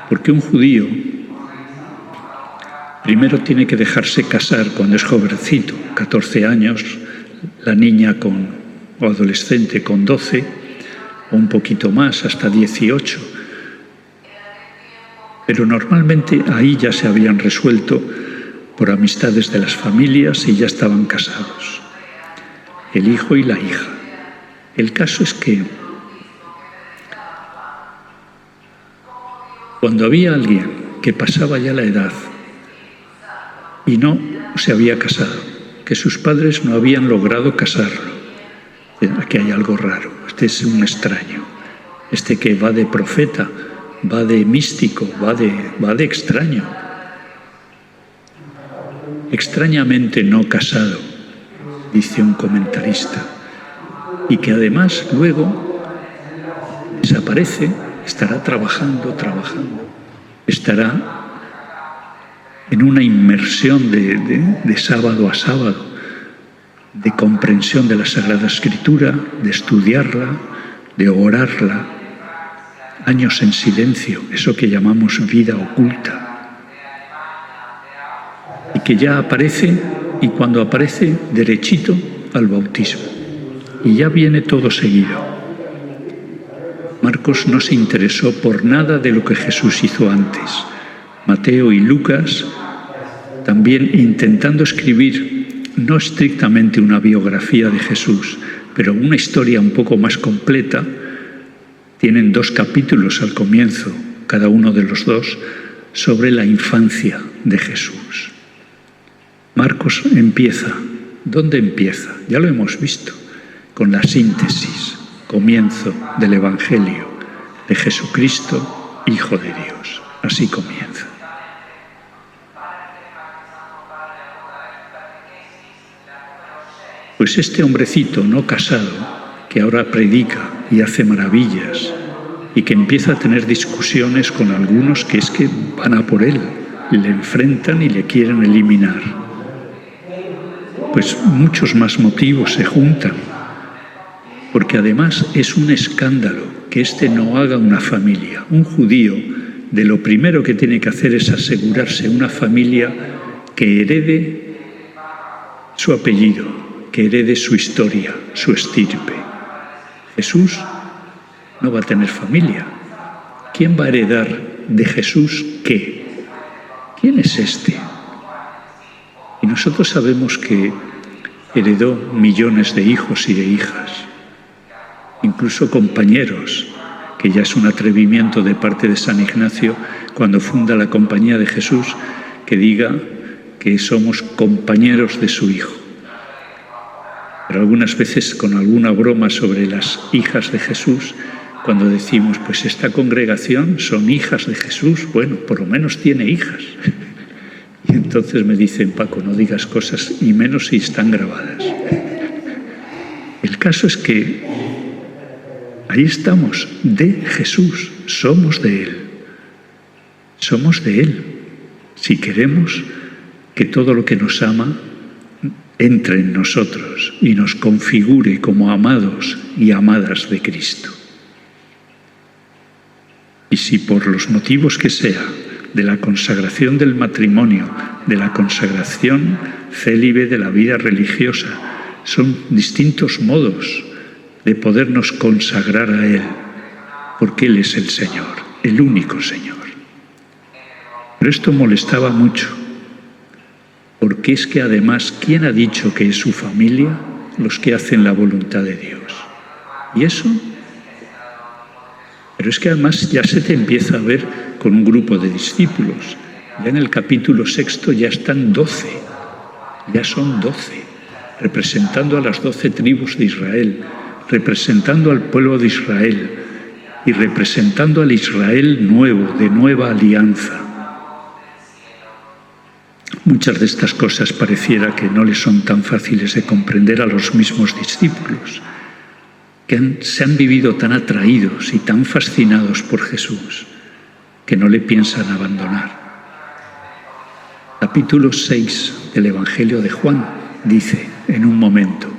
A: porque un judío primero tiene que dejarse casar cuando es jovencito, 14 años, la niña o adolescente con 12, o un poquito más, hasta 18. Pero normalmente ahí ya se habían resuelto por amistades de las familias y ya estaban casados, el hijo y la hija. El caso es que Cuando había alguien que pasaba ya la edad y no se había casado, que sus padres no habían logrado casarlo, aquí hay algo raro, este es un extraño, este que va de profeta, va de místico, va de extraño, extrañamente no casado, dice un comentarista, y que además luego desaparece, estará trabajando, estará en una inmersión de sábado a sábado, de comprensión de la Sagrada Escritura, de estudiarla, de orarla, años en silencio, eso que llamamos vida oculta, y que ya aparece, y cuando aparece, derechito al bautismo, y ya viene todo seguido. Marcos no se interesó por nada de lo que Jesús hizo antes. Mateo y Lucas, también intentando escribir no estrictamente una biografía de Jesús, pero una historia un poco más completa, tienen 2 capítulos al comienzo, cada uno de los 2, sobre la infancia de Jesús. Marcos empieza. ¿Dónde empieza? Ya lo hemos visto, con la síntesis, comienzo del Evangelio de Jesucristo, Hijo de Dios. Así comienza. Pues este hombrecito no casado, que ahora predica y hace maravillas, y que empieza a tener discusiones con algunos que es que van a por él, le enfrentan y le quieren eliminar. Pues muchos más motivos se juntan, porque además es un escándalo que éste no haga una familia. Un judío, de lo primero que tiene que hacer es asegurarse una familia que herede su apellido, que herede su historia, su estirpe. Jesús no va a tener familia. ¿Quién va a heredar de Jesús qué? ¿Quién es este? Y nosotros sabemos que heredó millones de hijos y de hijas, incluso compañeros, que ya es un atrevimiento de parte de San Ignacio cuando funda la Compañía de Jesús, que diga que somos compañeros de su Hijo. Pero algunas veces con alguna broma sobre las hijas de Jesús, cuando decimos, pues esta congregación son hijas de Jesús, bueno, por lo menos tiene hijas. Y entonces me dicen, Paco, no digas cosas, y menos si están grabadas. El caso es que ahí estamos, de Jesús, somos de Él. Somos de Él. Si queremos que todo lo que nos ama entre en nosotros y nos configure como amados y amadas de Cristo. Y si por los motivos que sea, de la consagración del matrimonio, de la consagración célibe de la vida religiosa, son distintos modos de podernos consagrar a Él, porque Él es el Señor, el único Señor. Pero esto molestaba mucho, porque es que además, ¿quién ha dicho que es su familia? Los que hacen la voluntad de Dios. ¿Y eso? Pero es que además ya se te empieza a ver con un grupo de discípulos. Ya en el capítulo 6 ya están 12, ya son 12, representando a las 12 tribus de Israel, representando al pueblo de Israel y representando al Israel nuevo, de nueva alianza. Muchas de estas cosas pareciera que no les son tan fáciles de comprender a los mismos discípulos, que se han vivido tan atraídos y tan fascinados por Jesús, que no le piensan abandonar. Capítulo 6 del Evangelio de Juan dice en un momento,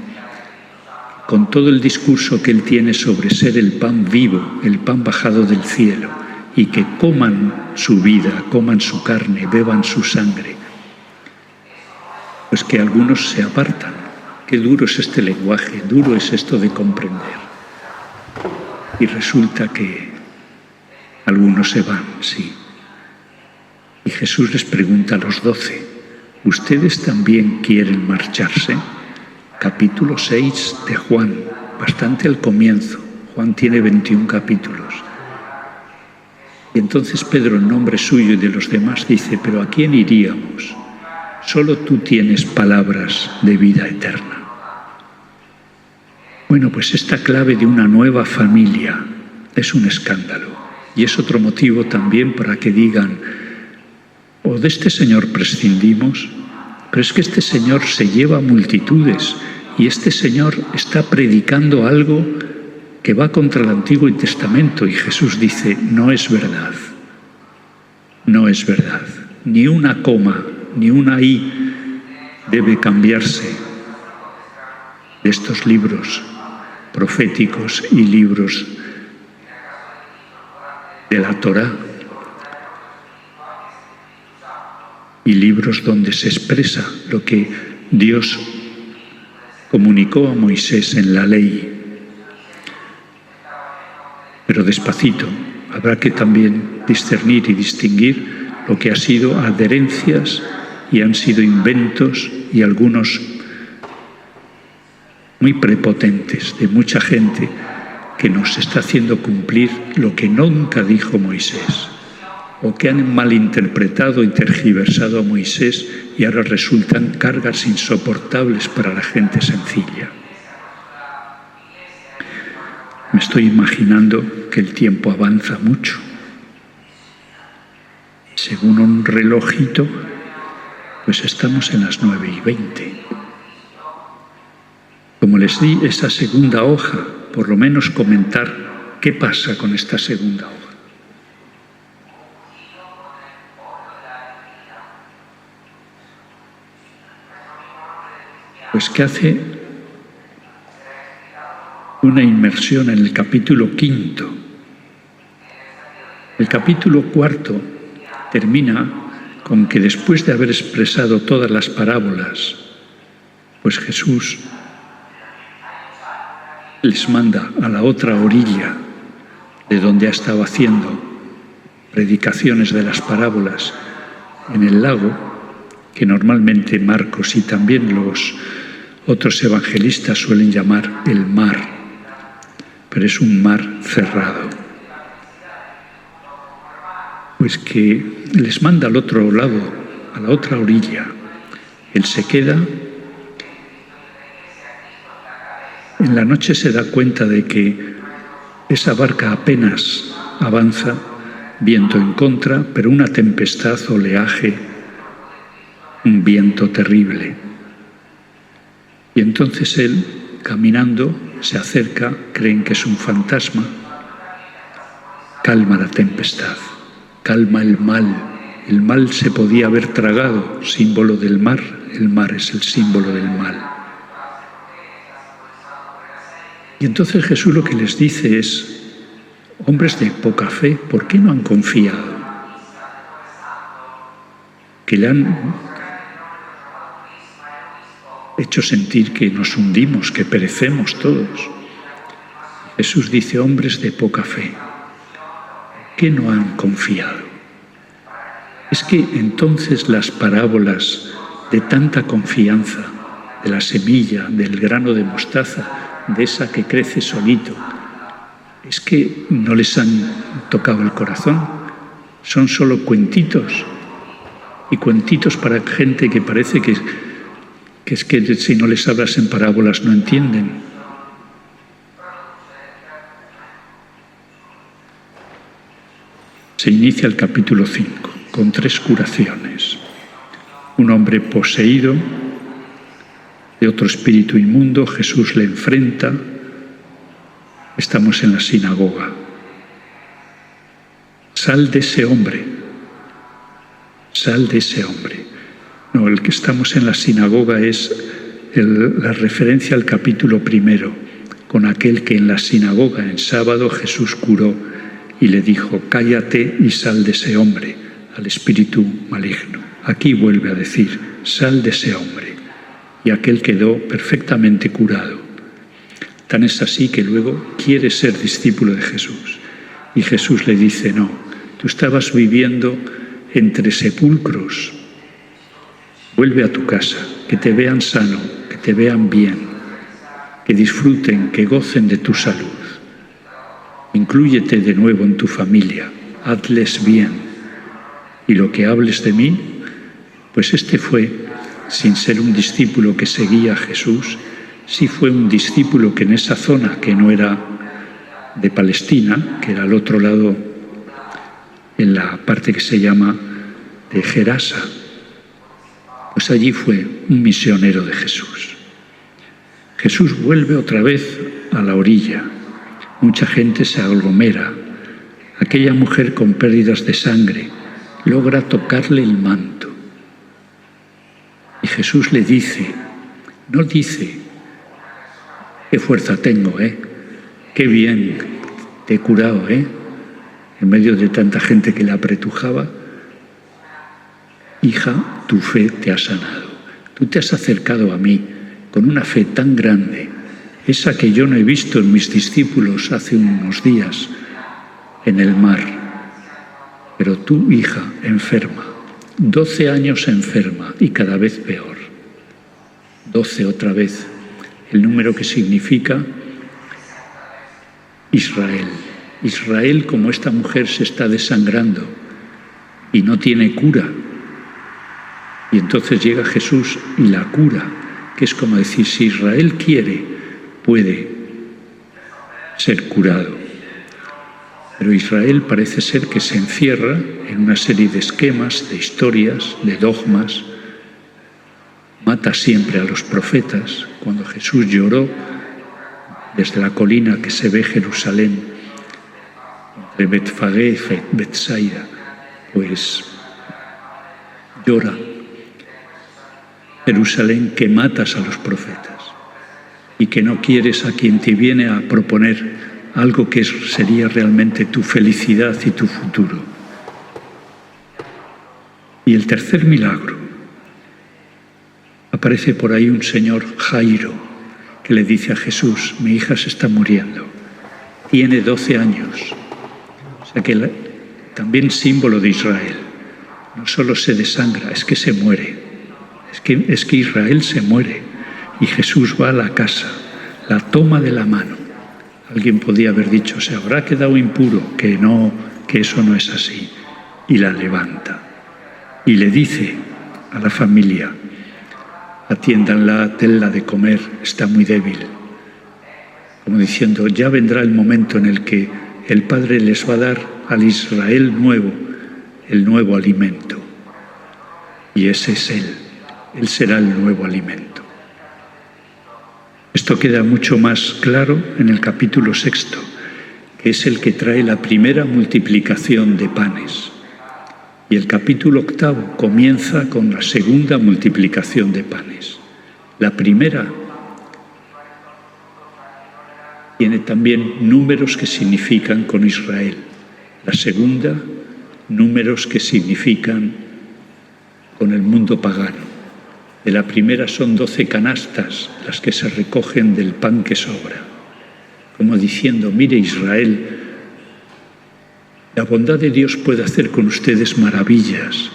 A: con todo el discurso que él tiene sobre ser el pan vivo, el pan bajado del cielo, y que coman su vida, coman su carne, beban su sangre, pues que algunos se apartan. Qué duro es este lenguaje, duro es esto de comprender. Y resulta que algunos se van, sí. Y Jesús les pregunta a los 12, ¿ustedes también quieren marcharse? Capítulo 6 de Juan, bastante al comienzo. Juan tiene 21 capítulos. Y entonces Pedro, en nombre suyo y de los demás, dice: ¿pero a quién iríamos? Solo tú tienes palabras de vida eterna. Bueno, pues esta clave de una nueva familia es un escándalo. Y es otro motivo también para que digan: o de este Señor prescindimos, pero es que este Señor se lleva a multitudes y este Señor está predicando algo que va contra el Antiguo Testamento. Y Jesús dice: no es verdad, no es verdad. Ni una coma, ni una i debe cambiarse de estos libros proféticos y libros de la Torá, y libros donde se expresa lo que Dios comunicó a Moisés en la ley. Pero despacito, habrá que también discernir y distinguir lo que ha sido adherencias y han sido inventos, y algunos muy prepotentes, de mucha gente que nos está haciendo cumplir lo que nunca dijo Moisés, o que han malinterpretado y tergiversado a Moisés y ahora resultan cargas insoportables para la gente sencilla. Me estoy imaginando que el tiempo avanza mucho. Según un relojito, pues estamos en las 9:20. Como les di esa segunda hoja, por lo menos comentar qué pasa con esta segunda hoja. Pues que hace una inmersión en el capítulo 5. El capítulo 4 termina con que después de haber expresado todas las parábolas, pues Jesús les manda a la otra orilla de donde ha estado haciendo predicaciones de las parábolas, en el lago, que normalmente Marcos y también los otros evangelistas suelen llamar el mar, pero es un mar cerrado. Pues que les manda al otro lado, a la otra orilla. Él se queda. En la noche se da cuenta de que esa barca apenas avanza, viento en contra, pero una tempestad, oleaje, un viento terrible. Y entonces él, caminando, se acerca, creen que es un fantasma, calma la tempestad, calma el mal. El mal se podía haber tragado, símbolo del mar. El mar es el símbolo del mal. Y entonces Jesús lo que les dice es: hombres de poca fe, ¿por qué no han confiado? Que le han hecho sentir que nos hundimos, que perecemos todos. Jesús dice: hombres de poca fe, ¿por qué no han confiado? Es que entonces las parábolas de tanta confianza, de la semilla, del grano de mostaza, de esa que crece solito, es que no les han tocado el corazón. Son solo cuentitos, y cuentitos para gente que parece que es que si no les hablas en parábolas no entienden. Se inicia el capítulo 5 con 3 curaciones. Un hombre poseído de otro espíritu inmundo, Jesús le enfrenta. Estamos en la sinagoga. Sal de ese hombre, sal de ese hombre. No, el que estamos en la sinagoga es la referencia al capítulo 1, con aquel que en la sinagoga en sábado Jesús curó y le dijo: cállate y sal de ese hombre, al espíritu maligno. Aquí vuelve a decir: sal de ese hombre. Y aquel quedó perfectamente curado. Tan es así que luego quiere ser discípulo de Jesús. Y Jesús le dice: no, tú estabas viviendo entre sepulcros. Vuelve a tu casa, que te vean sano, que te vean bien, que disfruten, que gocen de tu salud. Inclúyete de nuevo en tu familia. hazles bien. Y lo que hables de mí, pues este fue, sin ser un discípulo que seguía a Jesús, sí fue un discípulo que en esa zona, que no era de Palestina, que era al otro lado, en la parte que se llama de Gerasa, pues allí fue un misionero de Jesús. Jesús vuelve otra vez a la orilla. Mucha gente se aglomera. Aquella mujer con pérdidas de sangre logra tocarle el manto. Y Jesús le dice, no dice, qué fuerza tengo, qué bien te he curado, en medio de tanta gente que le apretujaba. Hija, tu fe te ha sanado. Tú te has acercado a mí con una fe tan grande, esa que yo no he visto en mis discípulos hace unos días en el mar. Pero tú, hija, enferma, 12 años enferma y cada vez peor. 12 otra vez, el número que significa Israel. Israel, como esta mujer se está desangrando y no tiene cura. Y entonces llega Jesús y la cura, que es como decir, si Israel quiere, puede ser curado. Pero Israel parece ser que se encierra en una serie de esquemas, de historias, de dogmas. Mata siempre a los profetas. Cuando Jesús lloró desde la colina que se ve Jerusalén, entre Betfagé y Betsaida, pues llora. Jerusalén, que matas a los profetas y que no quieres a quien te viene a proponer algo que sería realmente tu felicidad y tu futuro. Y el tercer milagro, aparece por ahí un señor Jairo que le dice a Jesús, mi hija se está muriendo, tiene 12 años, o sea que también símbolo de Israel, no solo se desangra, es que se muere. Es que Israel se muere y Jesús va a la casa, la toma de la mano. Alguien podía haber dicho, se habrá quedado impuro, que no, que eso no es así. Y la levanta y le dice a la familia, atiéndanla, denla de comer, está muy débil. Como diciendo, ya vendrá el momento en el que el Padre les va a dar al Israel nuevo, el nuevo alimento. Y ese es Él. Él será el nuevo alimento. Esto queda mucho más claro en el capítulo 6, que es el que trae la primera multiplicación de panes. Y el capítulo 8 comienza con la segunda multiplicación de panes. La primera tiene también números que significan con Israel. La segunda, números que significan con el mundo pagano. De la primera son 12 canastas las que se recogen del pan que sobra, como diciendo, mire Israel, la bondad de Dios puede hacer con ustedes maravillas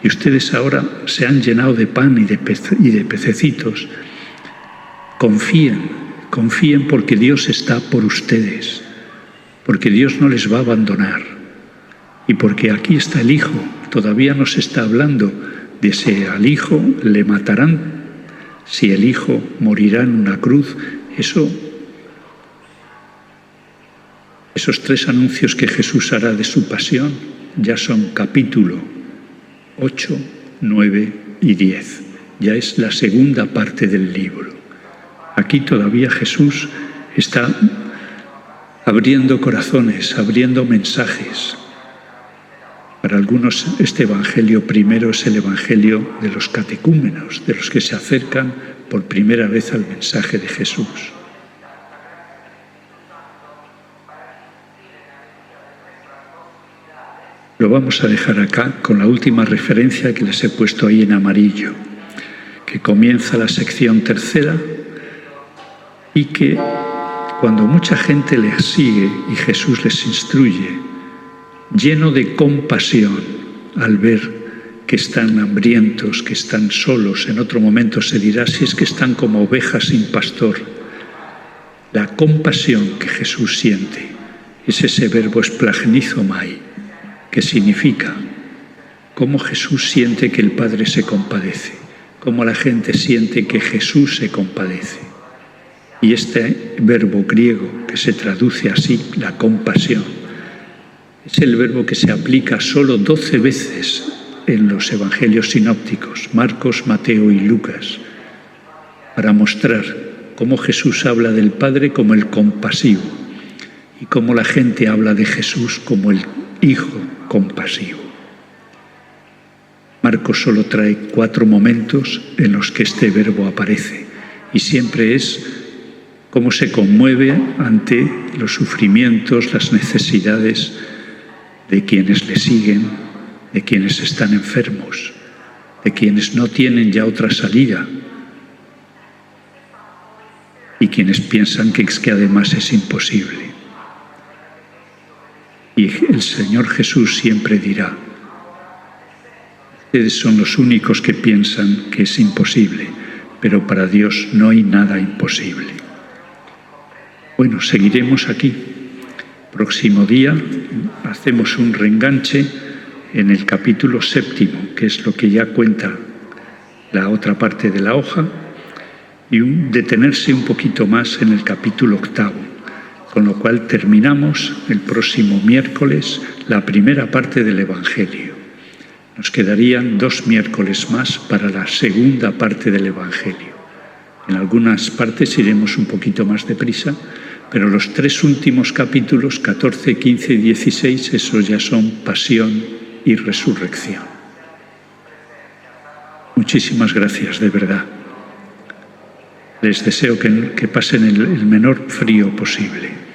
A: y ustedes ahora se han llenado de pan y de pececitos. Confíen porque Dios está por ustedes, porque Dios no les va a abandonar y porque aquí está el Hijo, todavía no se está hablando de si al Hijo le matarán, si el Hijo morirá en una cruz. Esos 3 anuncios que Jesús hará de su pasión ya son capítulo 8, 9 y 10. Ya es la segunda parte del libro. Aquí todavía Jesús está abriendo corazones, abriendo mensajes. Para algunos este evangelio primero es el evangelio de los catecúmenos, de los que se acercan por primera vez al mensaje de Jesús. Lo vamos a dejar acá con la última referencia que les he puesto ahí en amarillo, que comienza la sección 3 y que cuando mucha gente les sigue y Jesús les instruye, lleno de compasión al ver que están hambrientos, que están solos, en otro momento se dirá si es que están como ovejas sin pastor. La compasión que Jesús siente es ese verbo esplagnizomai, que significa cómo Jesús siente que el Padre se compadece, cómo la gente siente que Jesús se compadece. Y este verbo griego que se traduce así, la compasión, es el verbo que se aplica solo 12 veces en los evangelios sinópticos, Marcos, Mateo y Lucas, para mostrar cómo Jesús habla del Padre como el compasivo y cómo la gente habla de Jesús como el Hijo compasivo. Marcos solo trae 4 momentos en los que este verbo aparece y siempre es cómo se conmueve ante los sufrimientos, las necesidades de quienes le siguen, de quienes están enfermos, de quienes no tienen ya otra salida y quienes piensan que además es imposible. Y el Señor Jesús siempre dirá: ustedes son los únicos que piensan que es imposible, pero para Dios no hay nada imposible. Bueno, seguiremos aquí. Próximo día hacemos un reenganche en el capítulo 7, que es lo que ya cuenta la otra parte de la hoja, y detenerse un poquito más en el capítulo 8, con lo cual terminamos el próximo miércoles la primera parte del Evangelio. Nos quedarían 2 miércoles más para la segunda parte del Evangelio. En algunas partes iremos un poquito más deprisa, pero los 3 últimos capítulos, 14, 15 y 16, esos ya son pasión y resurrección. Muchísimas gracias, de verdad. Les deseo que pasen el menor frío posible.